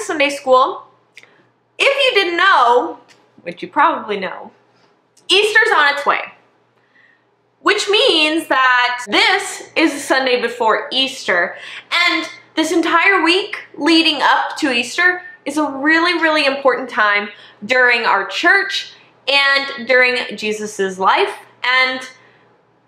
Sunday school. If you didn't know, which you probably know, Easter's on its way. Which means that this is the Sunday before Easter. And this entire week leading up to Easter is a really, really important time during our church and during Jesus's life and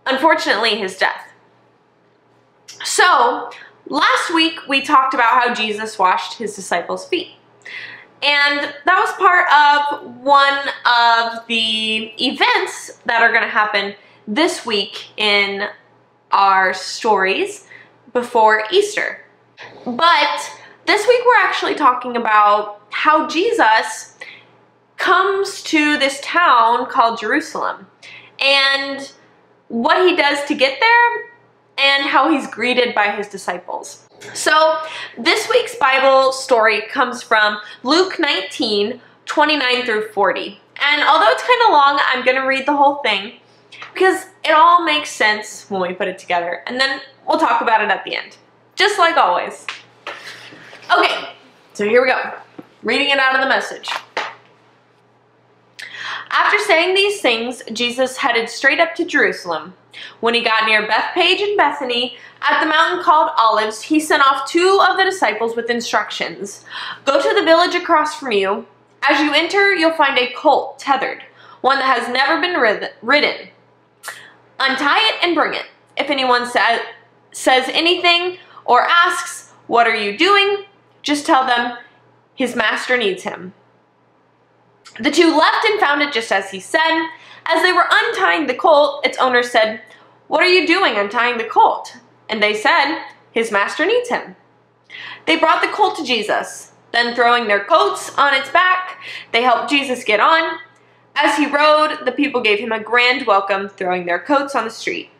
unfortunately his death. So last week we talked about how Jesus washed his disciples' feet. And that was part of one of the events that are going to happen this week in our stories before Easter. But this week we're actually talking about how Jesus comes to this town called Jerusalem and what he does to get there and how he's greeted by his disciples. So this week's Bible story comes from Luke 19, 29 through 40. And although it's kind of long, I'm going to read the whole thing because it all makes sense when we put it together. And then we'll talk about it at the end, just like always. Okay, so here we go. Reading it out of the Message. After saying these things, Jesus headed straight up to Jerusalem. When he got near Bethphage and Bethany, at the mountain called Olives, he sent off 2 of the disciples with instructions. Go to the village across from you. As you enter, you'll find a colt tethered, one that has never been ridden. Untie it and bring it. If anyone says anything or asks, "What are you doing?" just tell them his master needs him. The 2 left and found it just as he said. As they were untying the colt, its owner said, "What are you doing untying the colt?" And they said, "His master needs him." They brought the colt to Jesus. Then throwing their coats on its back, they helped Jesus get on. As he rode, the people gave him a grand welcome, throwing their coats on the street.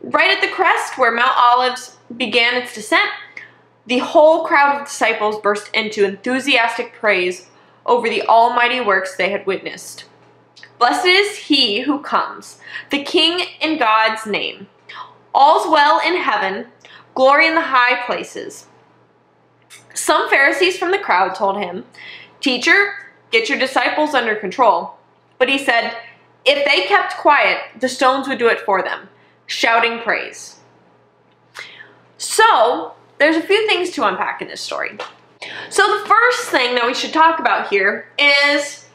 Right at the crest where Mount Olives began its descent, the whole crowd of disciples burst into enthusiastic praise over the almighty works they had witnessed. Blessed is he who comes, the King in God's name. All's well in heaven, glory in the high places. Some Pharisees from the crowd told him, "Teacher, get your disciples under control." But he said, if they kept quiet, the stones would do it for them, shouting praise. So, there's a few things to unpack in this story. So the first thing that we should talk about here is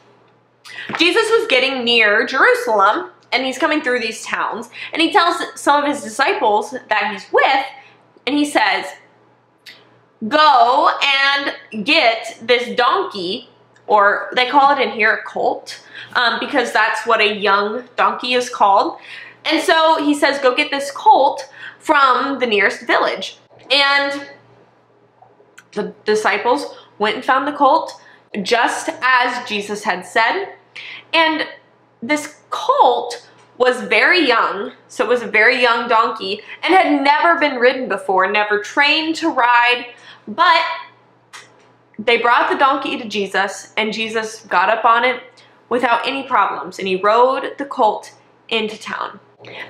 Jesus was getting near Jerusalem and he's coming through these towns and he tells some of his disciples that he's with and he says, go and get this donkey, or they call it in here a colt, because that's what a young donkey is called. And so he says, go get this colt from the nearest village. And the disciples went and found the colt just as Jesus had said. And this colt was very young, so it was a very young donkey and had never been ridden before, never trained to ride, but they brought the donkey to Jesus and Jesus got up on it without any problems and he rode the colt into town.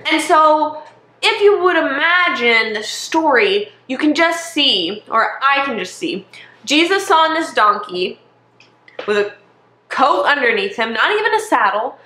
And so if you would imagine the story, you can just see, or I can just see, Jesus on this donkey with a coat underneath him, not even a saddle,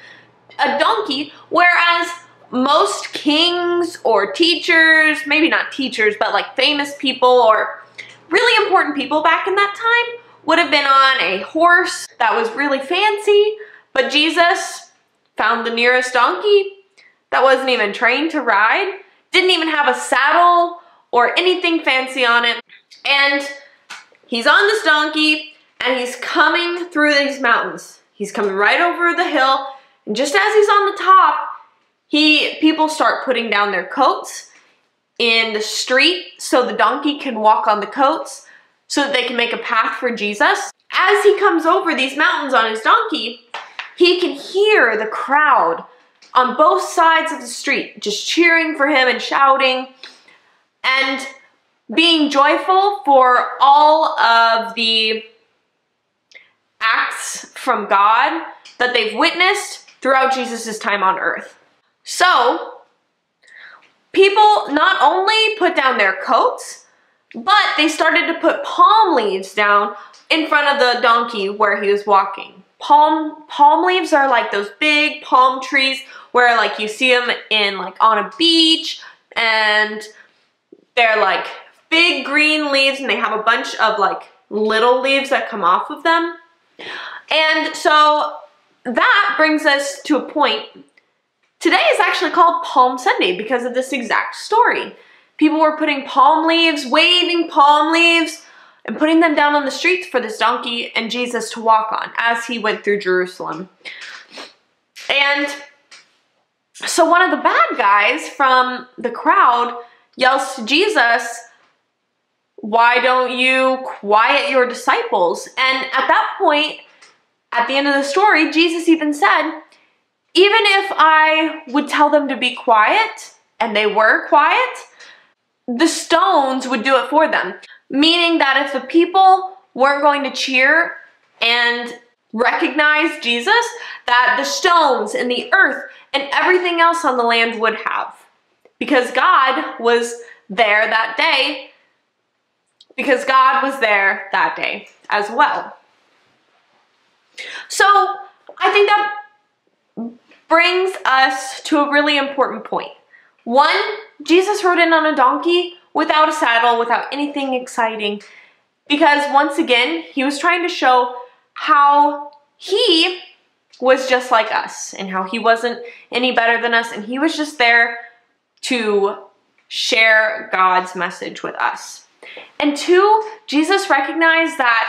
a donkey, whereas most kings or teachers, maybe not teachers, but like famous people or really important people back in that time would have been on a horse that was really fancy, but Jesus found the nearest donkey that wasn't even trained to ride, didn't even have a saddle or anything fancy on it. And he's on this donkey and he's coming through these mountains. He's coming right over the hill. And just as he's on the top, people start putting down their coats in the street so the donkey can walk on the coats so that they can make a path for Jesus. As he comes over these mountains on his donkey, he can hear the crowd on both sides of the street, just cheering for him and shouting and being joyful for all of the acts from God that they've witnessed throughout Jesus' time on earth. So, people not only put down their coats But they started to put palm leaves down in front of the donkey where he was walking. Palm leaves are like those big palm trees where like you see them in like on a beach, and they're like big green leaves, and they have a bunch of like little leaves that come off of them. And so that brings us to a point. Today is actually called Palm Sunday because of this exact story. People were putting palm leaves, waving palm leaves, and putting them down on the streets for this donkey and Jesus to walk on as he went through Jerusalem. And so one of the bad guys from the crowd yells to Jesus, "Why don't you quiet your disciples?" And at that point, at the end of the story, Jesus even said, even if I would tell them to be quiet, and they were quiet, the stones would do it for them. Meaning that if the people weren't going to cheer and recognize Jesus, that the stones and the earth and everything else on the land would have. Because God was there that day. Because God was there that day as well. So I think that brings us to a really important point. One, Jesus rode in on a donkey without a saddle, without anything exciting, because once again, he was trying to show how he was just like us and how he wasn't any better than us, and he was just there to share God's message with us. And two, Jesus recognized that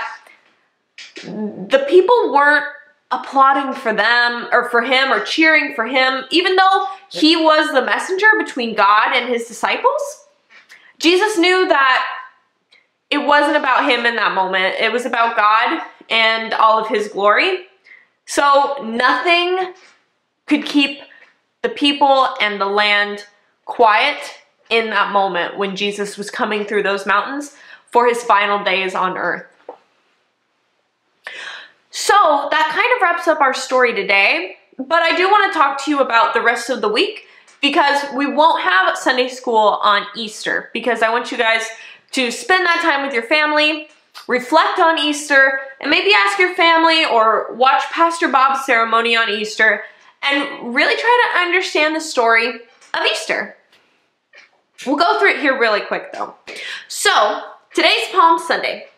the people weren't applauding for them or for him or cheering for him, even though he was the messenger between God and his disciples. Jesus knew that it wasn't about him in that moment. It was about God and all of his glory. So nothing could keep the people and the land quiet in that moment when Jesus was coming through those mountains for his final days on earth. So that kind of wraps up our story today, but I do want to talk to you about the rest of the week because we won't have Sunday school on Easter, because I want you guys to spend that time with your family, reflect on Easter, and maybe ask your family or watch Pastor Bob's ceremony on Easter and really try to understand the story of Easter. We'll go through it here really quick though. So today's Palm Sunday.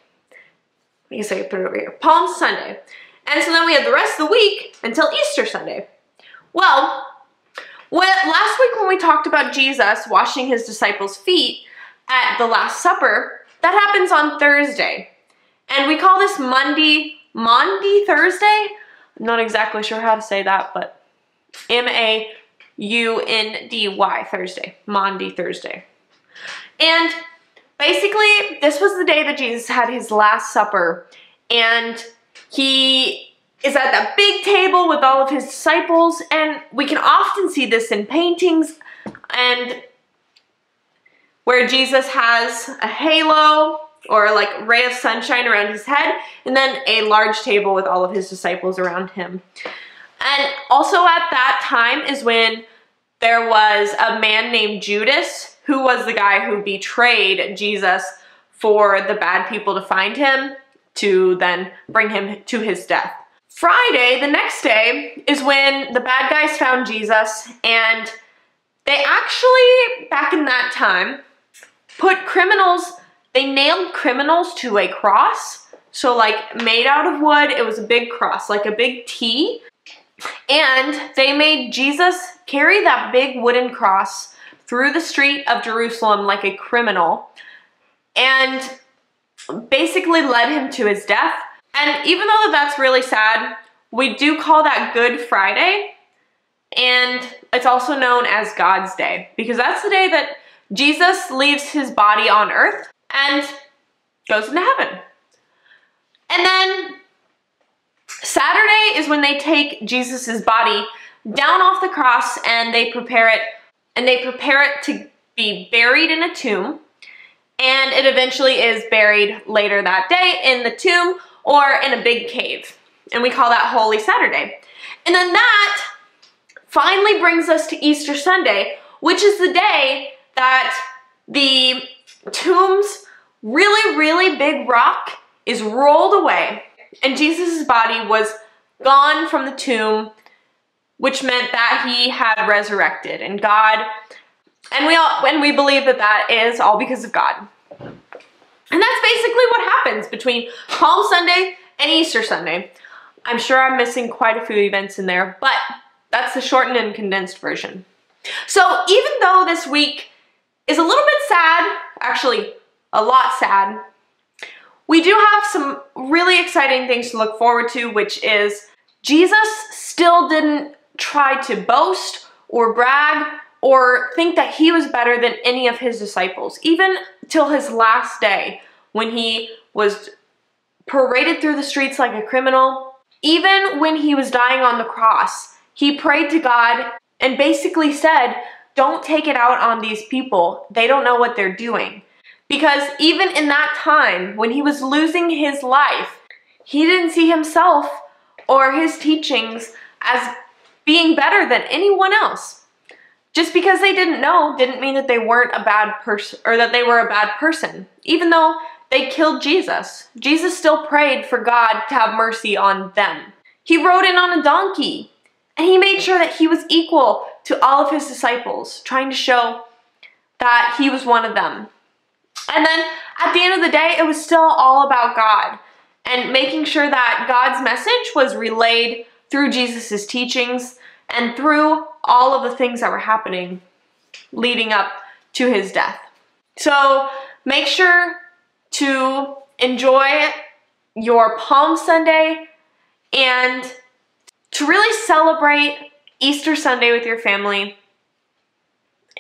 I guess I can put it over here. Palm Sunday. And so then we have the rest of the week until Easter Sunday. Well, last week when we talked about Jesus washing his disciples' feet at the Last Supper, that happens on Thursday. And we call this Maundy Thursday. I'm not exactly sure how to say that, but Maundy Thursday. Maundy Thursday. And basically, this was the day that Jesus had his Last Supper, and he is at that big table with all of his disciples, and we can often see this in paintings, and where Jesus has a halo or like a ray of sunshine around his head, and then a large table with all of his disciples around him. And also at that time is when there was a man named Judas, who was the guy who betrayed Jesus for the bad people to find him, to then bring him to his death. Friday, the next day, is when the bad guys found Jesus, and they actually, back in that time, they nailed criminals to a cross. So like made out of wood, it was a big cross, like a big T. And they made Jesus carry that big wooden cross through the street of Jerusalem like a criminal, and basically led him to his death. And even though that's really sad, we do call that Good Friday, and it's also known as God's Day, because that's the day that Jesus leaves his body on earth and goes into heaven. And then Saturday is when they take Jesus's body down off the cross and they prepare it to be buried in a tomb, and it eventually is buried later that day in the tomb or in a big cave, and we call that Holy Saturday. And then that finally brings us to Easter Sunday, which is the day that the tombs really, really big rock is rolled away, and Jesus' body was gone from the tomb, which meant that he had resurrected, and we believe that that is all because of God. And that's basically what happens between Palm Sunday and Easter Sunday. I'm sure I'm missing quite a few events in there, but that's the shortened and condensed version. So even though this week is a little bit sad, actually a lot sad, we do have some really exciting things to look forward to, which is Jesus still didn't try to boast or brag or think that he was better than any of his disciples, even till his last day when he was paraded through the streets like a criminal. Even when he was dying on the cross, he prayed to God and basically said, don't take it out on these people. They don't know what they're doing. Because even in that time, when he was losing his life, he didn't see himself or his teachings as being better than anyone else. Just because they didn't know didn't mean that they weren't a bad person, or that they were a bad person. Even though they killed Jesus, Jesus still prayed for God to have mercy on them. He rode in on a donkey, and he made sure that he was equal to all of his disciples, trying to show that he was one of them. And then at the end of the day, it was still all about God and making sure that God's message was relayed through Jesus's teachings and through all of the things that were happening leading up to his death. So make sure to enjoy your Palm Sunday and to really celebrate Easter Sunday with your family,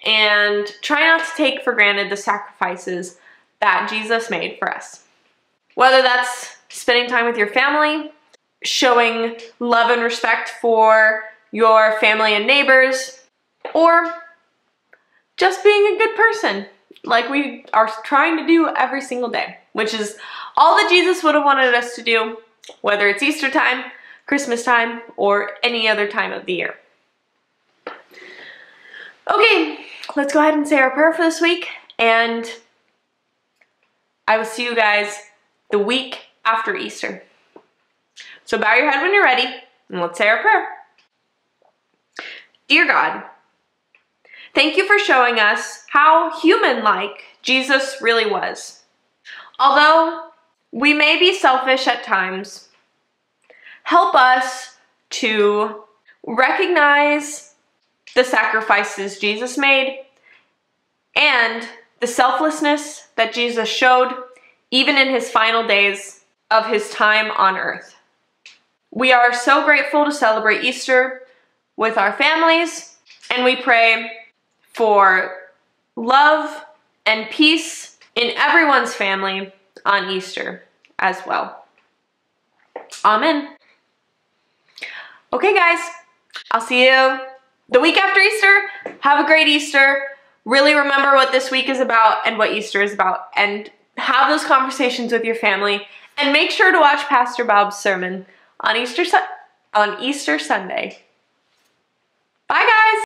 and try not to take for granted the sacrifices that Jesus made for us. Whether that's spending time with your family, showing love and respect for your family and neighbors, or just being a good person like we are trying to do every single day, which is all that Jesus would have wanted us to do, whether it's Easter time, Christmas time, or any other time of the year. Okay, let's go ahead and say our prayer for this week, and I will see you guys the week after Easter. So bow your head when you're ready, and let's say our prayer. Dear God, thank you for showing us how human-like Jesus really was. Although we may be selfish at times, help us to recognize the sacrifices Jesus made and the selflessness that Jesus showed even in his final days of his time on earth. We are so grateful to celebrate Easter with our families, and we pray for love and peace in everyone's family on Easter as well. Amen. Okay guys, I'll see you the week after Easter. Have a great Easter. Really remember what this week is about and what Easter is about, and have those conversations with your family, and make sure to watch Pastor Bob's sermon on Easter Sunday. Bye guys!